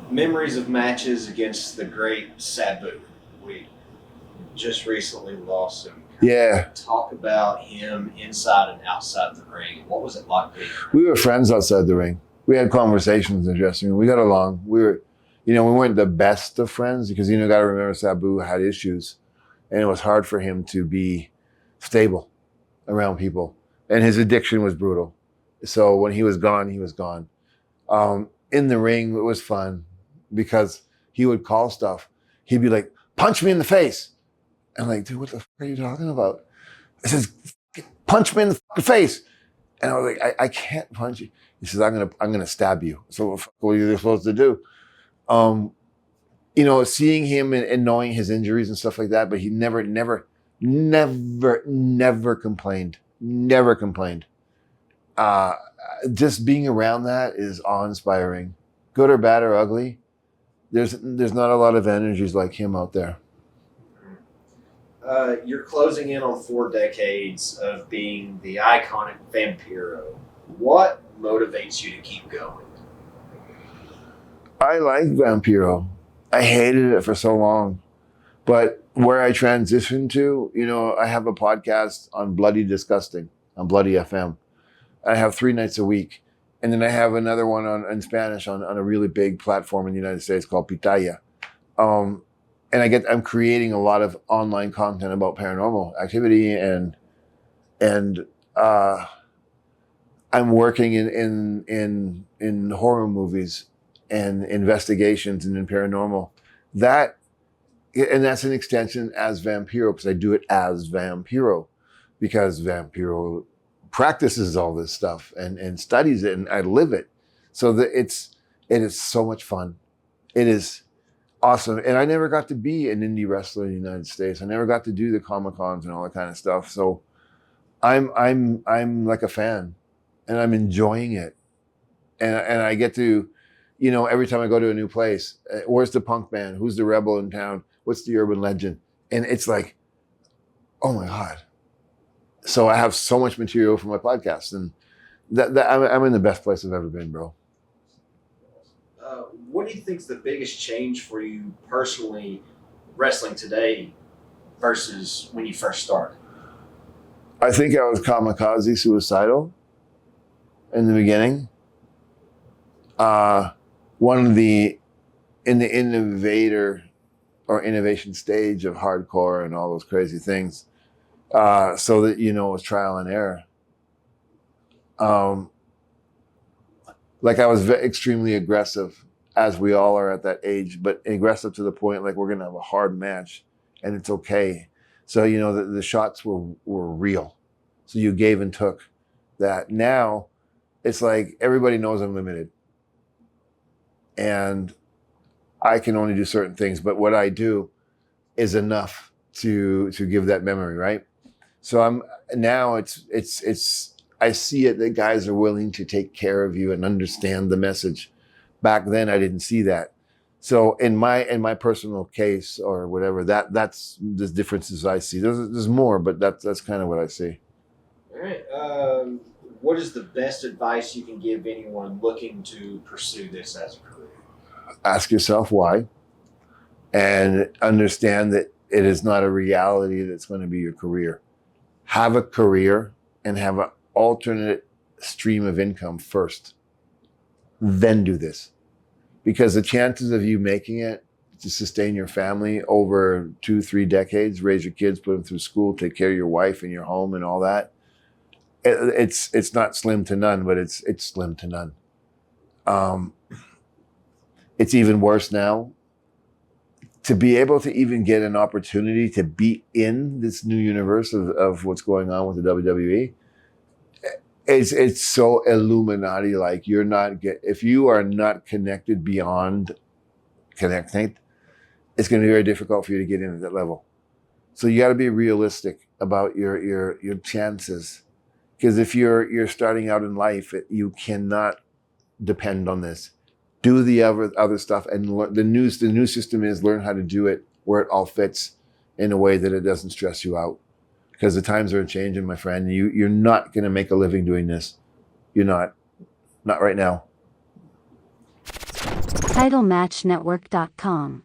Memories of matches against the great Sabu. We just recently lost him. Yeah. Talk about him inside and outside the ring. What was it like being? We were friends outside the ring. We had conversations in the dressing room. We got along. We weren't the best of friends because, got to remember Sabu had issues and it was hard for him to be stable around people. And his addiction was brutal. So when he was gone, he was gone. In the ring, it was fun because he would call stuff. He'd be like, punch me in the face. I'm like, dude, what the fuck are you talking about? He says, punch me in the fucking face. And I was like, I can't punch you. He says, I'm gonna stab you. So what are you supposed to do? Seeing him and knowing his injuries and stuff like that, but he never complained. Never complained. Just being around that is awe-inspiring. Good or bad or ugly, there's not a lot of energies like him out there. You're closing in on 4 decades of being the iconic Vampiro. What motivates you to keep going? I like Vampiro. I hated it for so long. But where I transitioned to, I have a podcast on Bloody Disgusting, on Bloody FM. I have 3 nights a week. And then I have another one in Spanish on a really big platform in the United States called Pitaya. And I'm creating a lot of online content about paranormal activity and I'm working in horror movies and investigations and in paranormal. That's an extension as Vampiro because I do it as Vampiro because Vampiro practices all this stuff and studies it and I live it. So that it is so much fun. It is awesome. And I never got to be an indie wrestler in the United States. I never got to do the Comic-Cons and all that kind of stuff. So I'm like a fan and I'm enjoying it. And I get to, every time I go to a new place, where's the punk band? Who's the rebel in town? What's the urban legend? And it's like, oh my God. So I have so much material for my podcast and that I'm in the best place I've ever been, bro. What do you think's the biggest change for you personally wrestling today versus when you first started? I think I was kamikaze suicidal in the beginning. In the innovator or innovation stage of hardcore and all those crazy things. So that, it was trial and error. Like I was extremely aggressive as we all are at that age, but aggressive to the point like we're going to have a hard match and it's okay. So, the shots were real. So you gave and took that. Now it's like everybody knows I'm limited and I can only do certain things, but what I do is enough to give that memory, right? So I see it that guys are willing to take care of you and understand the message. Back then, I didn't see that. So in my personal case or whatever, that's the differences I see. There's more, but that's kind of what I see. All right. What is the best advice you can give anyone looking to pursue this as a career? Ask yourself why, and understand that it is not a reality that's going to be your career. Have a career and have an alternate stream of income first, then do this. Because the chances of you making it to sustain your family over 2-3 decades, raise your kids, put them through school, take care of your wife and your home and all that, it's not slim to none, but it's slim to none. It's even worse now. To be able to even get an opportunity to be in this new universe of what's going on with the WWE, it's so Illuminati like. If you are not connected beyond connecting, it's going to be very difficult for you to get in at that level. So you got to be realistic about your chances, because if you're starting out in life, you cannot depend on this. Do the other stuff, and the new system is learn how to do it where it all fits in a way that it doesn't stress you out. Because the times are changing, my friend. You're not going to make a living doing this. You're not right now. TitleMatchNetwork.com.